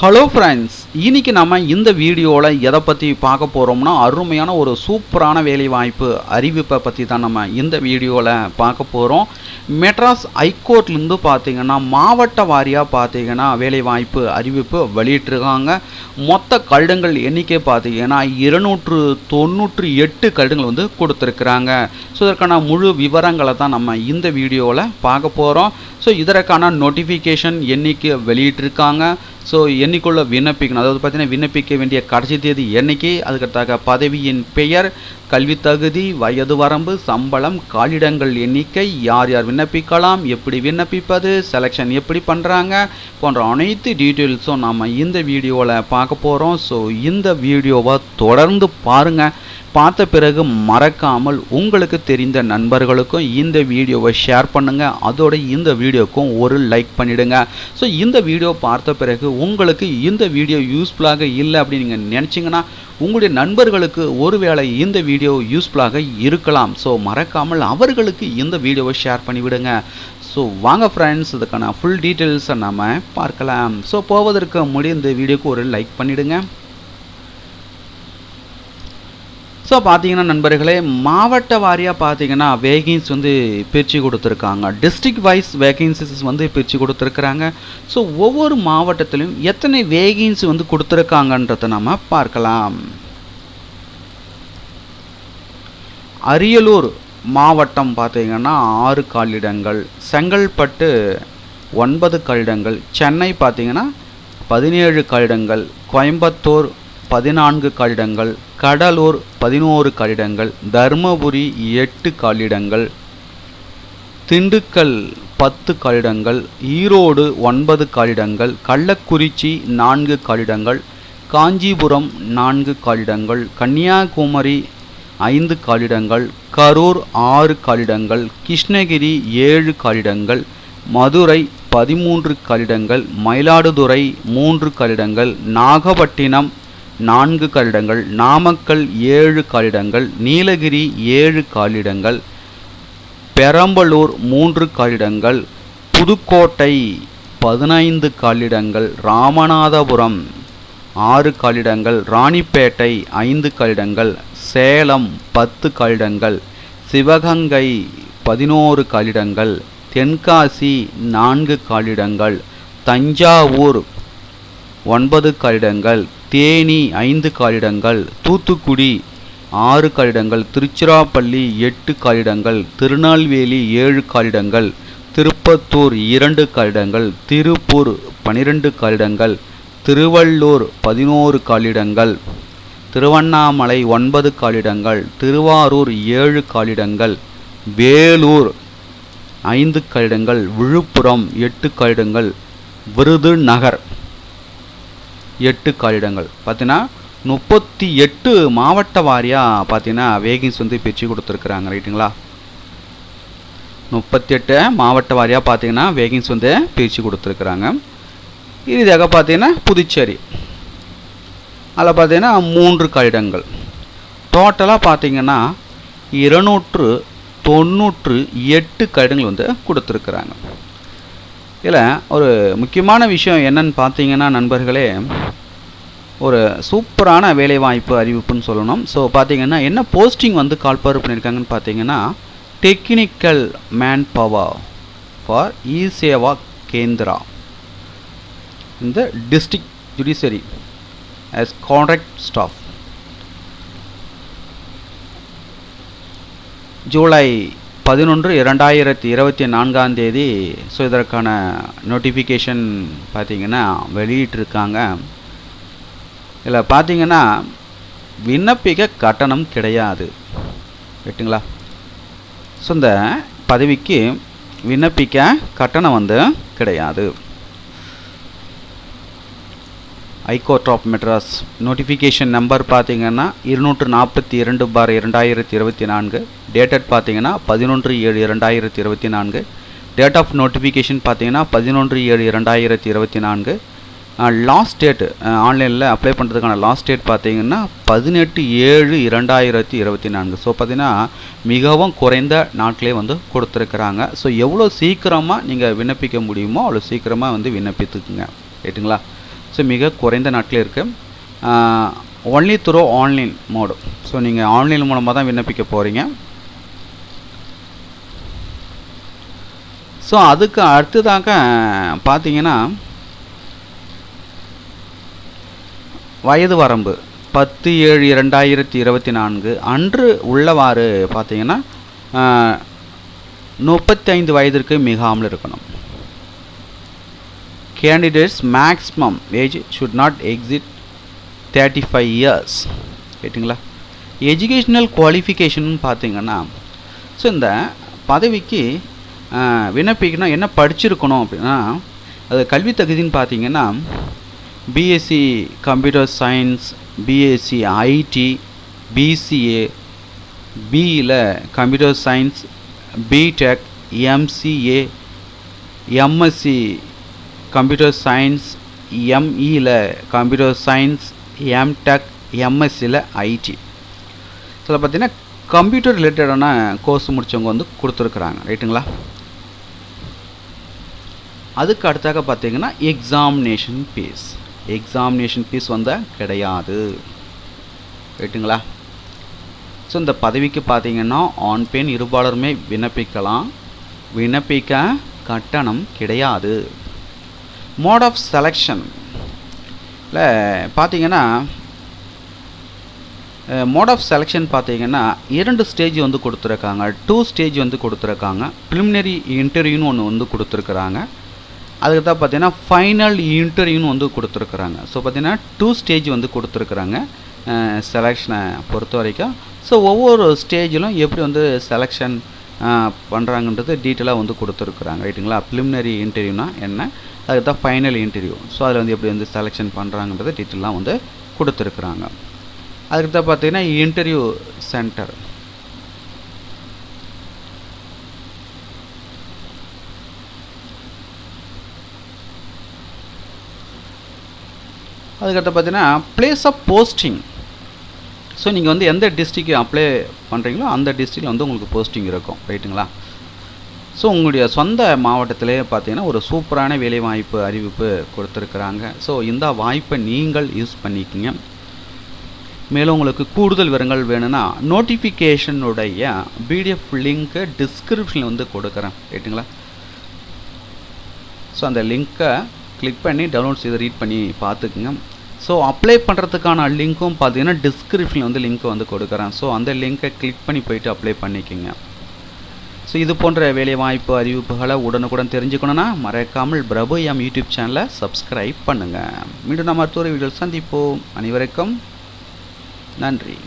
Hello friends, இன்னைக்கு நம்ம இந்த வீடியோவில் எதை பற்றி பார்க்க போகிறோம்னா அருமையான ஒரு சூப்பரான வேலைவாய்ப்பு அறிவிப்பை பற்றி தான் நம்ம இந்த வீடியோவில் பார்க்க போகிறோம். மெட்ராஸ் ஹைகோர்ட்லேருந்து பார்த்தீங்கன்னா மாவட்ட வாரியாக பார்த்தீங்கன்னா வேலைவாய்ப்பு அறிவிப்பு வெளியிட்டிருக்காங்க. மொத்த கடிதங்கள் எண்ணிக்கை பார்த்தீங்கன்னா 298 கடிதங்கள் வந்து கொடுத்துருக்குறாங்க. ஸோ இதற்கான முழு விவரங்களை தான் நம்ம இந்த வீடியோவில் பார்க்க போகிறோம். ஸோ இதற்கான நோட்டிஃபிகேஷன் எண்ணிக்கை வெளியிட்டிருக்காங்க. ஸோ என்னைக்குள்ள விண்ணப்பிக்கணும், அதாவது பார்த்தீங்கன்னா விண்ணப்பிக்க வேண்டிய கடைசி தேதி என்னைக்கு, அதுக்கடுத்தாக பதவியின் பெயர், கல்வி தகுதி, வயது வரம்பு, சம்பளம், காலிடங்கள் எண்ணிக்கை, யார் யார் விண்ணப்பிக்கலாம், எப்படி விண்ணப்பிப்பது, செலெக்ஷன் எப்படி பண்ணுறாங்க போன்ற அனைத்து டீட்டெயில்ஸும் நம்ம இந்த வீடியோவில் பார்க்க போகிறோம். ஸோ இந்த வீடியோவை தொடர்ந்து பாருங்கள். பார்த்த பிறகு மறக்காமல் உங்களுக்கு தெரிந்த நண்பர்களுக்கும் இந்த வீடியோவை ஷேர் பண்ணுங்கள். அதோட இந்த வீடியோக்கும் ஒரு லைக் பண்ணிவிடுங்க. ஸோ இந்த வீடியோ பார்த்த பிறகு உங்களுக்கு இந்த வீடியோ யூஸ்ஃபுல்லாக இல்லை அப்படின்னு நீங்கள் நினச்சிங்கன்னா உங்களுடைய நண்பர்களுக்கு ஒருவேளை இந்த வீடியோ யூஸ்ஃபுல்லாக இருக்கலாம். ஸோ மறக்காமல் அவர்களுக்கு இந்த வீடியோவை ஷேர் பண்ணிவிடுங்க. ஸோ வாங்க ஃப்ரெண்ட்ஸ், இதுக்கான ஃபுல் டீட்டெயில்ஸை நம்ம பார்க்கலாம். ஸோ போவதற்கு முன்னாடி இந்த வீடியோக்கு ஒரு லைக் பண்ணிவிடுங்க. ஸோ பார்த்தீங்கன்னா நண்பர்களே, மாவட்ட வாரியாக பார்த்தீங்கன்னா வேகன்ஸ் வந்து பிரித்து கொடுத்துருக்காங்க. டிஸ்ட்ரிக்ட் வைஸ் வேகன்சிஸ் வந்து பிரித்து கொடுத்துருக்குறாங்க. ஸோ ஒவ்வொரு மாவட்டத்திலும் எத்தனை வேகன்சி வந்து கொடுத்துருக்காங்கன்றதை நம்ம பார்க்கலாம். அரியலூர் மாவட்டம் பார்த்தீங்கன்னா 6 காலிடங்கள், செங்கல்பட்டு 9 காலிடங்கள், சென்னை பார்த்தீங்கன்னா 17 காலிடங்கள், கோயம்புத்தூர் 14 காலிடங்கள், கடலூர் 11 காலிடங்கள், தருமபுரி 8 காலிடங்கள், திண்டுக்கல் 10 காலிடங்கள், ஈரோடு 9 காலிடங்கள், கள்ளக்குறிச்சி 4 காலிடங்கள், காஞ்சிபுரம் 4 காலிடங்கள், கன்னியாகுமரி 5 காலிடங்கள், கரூர் 6 காலிடங்கள், கிருஷ்ணகிரி 7 காலிடங்கள், மதுரை 13 காலிடங்கள், மயிலாடுதுறை 3 காலிடங்கள், நாகப்பட்டினம் 4 காலிடங்கள், நாமக்கல் 7 காலிடங்கள், நீலகிரி 7 காலிடங்கள், பெரம்பலூர் 3 காலிடங்கள், புதுக்கோட்டை 15 காலிடங்கள், ராமநாதபுரம் 6 காலிடங்கள், ராணிப்பேட்டை 5 காலிடங்கள், சேலம் 10 காலிடங்கள், சிவகங்கை 11 காலிடங்கள், தென்காசி 4 காலிடங்கள், தஞ்சாவூர் 9 காலிடங்கள், தேனி 5 காலிடங்கள், தூத்துக்குடி 6 காலிடங்கள், திருச்சிராப்பள்ளி 8 காலிடங்கள், திருநெல்வேலி 7 காலிடங்கள், திருப்பத்தூர் 2 காலிடங்கள், திருப்பூர் 12 காலிடங்கள், திருவள்ளூர் 11 காலிடங்கள், திருவண்ணாமலை 9 காலிடங்கள், திருவாரூர் 7 காலிடங்கள், வேலூர் 5 காலிடங்கள், விழுப்புரம் 8 காலிடங்கள், விருதுநகர் 8 காலிடங்கள். பார்த்தீங்கன்னா 38 மாவட்ட வாரியாக பார்த்தீங்கன்னா வேகன்ஸ் வந்து பிரித்து கொடுத்துருக்குறாங்க. ரைட்டுங்களா? 38 மாவட்ட வாரியாக பார்த்தீங்கன்னா வேகன்ஸ் வந்து பிரித்து கொடுத்துருக்குறாங்க. இறுதியாக பார்த்தீங்கன்னா புதுச்சேரி, அதில் பார்த்தீங்கன்னா 3 காலிடங்கள். டோட்டலாக பார்த்தீங்கன்னா 298 கடிதங்கள் வந்து கொடுத்துருக்குறாங்க. இதில் ஒரு முக்கியமான விஷயம் என்னன்னு பார்த்தீங்கன்னா நண்பர்களே, ஒரு சூப்பரான வேலைவாய்ப்பு அறிவிப்புன்னு சொல்லணும். ஸோ பார்த்தீங்கன்னா என்ன போஸ்டிங் வந்து கால்பார் பண்ணியிருக்காங்கன்னு பார்த்தீங்கன்னா, டெக்னிக்கல் மேன் பவர் ஃபார் இ சேவா கேந்திரா இந்த district judiciary as contract staff. July 11, 2024 so இதற்கான நோட்டிஃபிகேஷன் பார்த்தீங்கன்னா வெளியிட்டிருக்காங்க. இதில் பார்த்தீங்கன்னா விண்ணப்பிக்க கட்டணம் கிடையாது. ரைட்டுங்களா? ஸோ இந்த பதவிக்கு விண்ணப்பிக்க கட்டணம் வந்து கிடையாது. High court of Madras notification number பார்த்தீங்கன்னா 242/2024, டேட்டட் பார்த்தீங்கன்னா 11/7/2024, டேட் ஆஃப் நோட்டிஃபிகேஷன் பார்த்தீங்கன்னா 11/7/2024, லாஸ்ட் டேட் ஆன்லைனில் அப்ளை பண்ணுறதுக்கான லாஸ்ட் டேட் பார்த்தீங்கன்னா 18/7/2024. ஸோ பார்த்தீங்கன்னா மிகவும் குறைந்த நாட்களே வந்து கொடுத்துருக்குறாங்க. ஸோ எவ்வளோ சீக்கிரமாக நீங்கள் விண்ணப்பிக்க முடியுமோ அவ்வளோ சீக்கிரமாக வந்து விண்ணப்பித்துக்குங்க. ரைட்டுங்களா? ஸோ மிக குறைந்த நாட்களே இருக்குது. Only through online mode. So நீங்கள் ஆன்லைன் மூலமாக தான் விண்ணப்பிக்க போகிறீங்க. ஸோ அதுக்கு அடுத்ததாக பார்த்தீங்கன்னா வயது வரம்பு 10/7/2024 அன்று உள்ளவாறு பார்த்தீங்கன்னா 35 வயதிற்கு மிகாமல் இருக்கணும். Candidates maximum age should not exit 35 years. கேட்டிங்களா? எஜுகேஷ்னல் குவாலிஃபிகேஷன் பார்த்தீங்கன்னா ஸோ இந்த பதவிக்கு விண்ணப்பிக்கணும் என்ன படிச்சிருக்கணும் அப்படின்னா அது கல்வி தகுதின்னு பார்த்தீங்கன்னா BSc computer science, BSc IT, BCA, பிஇயில் computer science, BTech, MCA, MSc computer science, எம்இயில் கம்ப்யூட்டர் சயின்ஸ், எம்டெக், எம்எஸ்சியில் ஐடி. ஸோ அதை பார்த்தீங்கன்னா கம்ப்யூட்டர் ரிலேட்டடான கோர்ஸ் முடித்தவங்க வந்து கொடுத்துருக்குறாங்க. ரைட்டுங்களா? அதுக்கு அடுத்தாக பார்த்தீங்கன்னா எக்ஸாமினேஷன் ஃபீஸ் வந்து கிடையாது. ரைட்டுங்களா? ஸோ இந்த பதவிக்கு பார்த்தீங்கன்னா ஆண் பெண் இருபாலருமே விண்ணப்பிக்கலாம். விண்ணப்பிக்க கட்டணம் கிடையாது. மோட் ஆஃப் செலெக்ஷன் பார்த்தீங்கன்னா மோட் ஆஃப் செலெக்ஷன் பார்த்தீங்கன்னா 2 ஸ்டேஜ் வந்து கொடுத்துருக்காங்க. 2 ஸ்டேஜ் வந்து கொடுத்துருக்காங்க. ப்ரிலிமினரி இன்டர்வியூன்னு ஒன்று வந்து கொடுத்துருக்குறாங்க. அதுக்கு தான் பார்த்தீங்கன்னா ஃபைனல் இன்டர்வியூன்னு வந்து கொடுத்துருக்குறாங்க. ஸோ பார்த்தீங்கன்னா 2 ஸ்டேஜ் வந்து கொடுத்துருக்குறாங்க செலெக்ஷனை பொறுத்த வரைக்கும். ஸோ ஒவ்வொரு ஸ்டேஜிலும் எப்படி வந்து செலெக்ஷன் பண்ணுறாங்கன்றது டீட்டெயிலாக வந்து கொடுத்துருக்குறாங்க. ரைட்டுங்களா? ப்ரிலிமினரி இன்டர்வியூனா என்ன, அதுக்கு தான் ஃபைனல் இன்டர்வியூ. ஸோ அதில் வந்து எப்படி வந்து செலெக்ஷன் பண்ணுறாங்கன்றது டீட்டெயிலாக வந்து கொடுத்துருக்குறாங்க. அதுக்கு தான் பார்த்தீங்கன்னா இன்டர்வியூ சென்டர். அதுக்கடுத்து பார்த்தீங்கன்னா பிளேஸ் ஆஃப் போஸ்டிங். ஸோ நீங்கள் வந்து எந்த டிஸ்ட்ரிக்ட் அப்ளை பண்ணுறீங்களோ அந்த டிஸ்ட்ரிக்டில் வந்து உங்களுக்கு போஸ்டிங் இருக்கும். ரைட்டுங்களா? ஸோ உங்களுடைய சொந்த மாவட்டத்திலே பார்த்தீங்கன்னா ஒரு சூப்பரான வேலைவாய்ப்பு அறிவிப்பு கொடுத்துருக்குறாங்க. ஸோ இந்த வாய்ப்பை நீங்கள் யூஸ் பண்ணிக்கிங்க. மேலும் உங்களுக்கு கூடுதல் விவரங்கள் வேணும்னா நோட்டிஃபிகேஷனுடைய பிடிஎஃப் லிங்க்கு டிஸ்கிரிப்ஷனில் வந்து கொடுக்குறேன். ரைட்டுங்களா? ஸோ அந்த லிங்க்கை கிளிக் பண்ணி டவுன்லோட் செய்து ரீட் பண்ணி பார்த்துக்குங்க. ஸோ அப்ளை பண்ணுறதுக்கான லிங்க்கும் பார்த்தீங்கன்னா டிஸ்கிரிப்ஷனில் வந்து லிங்க் வந்து கொடுக்குறேன். ஸோ அந்த லிங்க்கை கிளிக் பண்ணி போய்ட்டு அப்ளை பண்ணிக்கோங்க. ஸோ இது போன்ற வேலைவாய்ப்பு அறிவிப்புகளை உடனுக்குடன் தெரிஞ்சுக்கணுன்னா மறக்காமல் பிரபு எம் யூடியூப் சேனலை சப்ஸ்கிரைப் பண்ணுங்கள். மீண்டும் நம்ம அடுத்த ஒரு வீடியோவில் சந்திப்போம். அனைவருக்கும் நன்றி.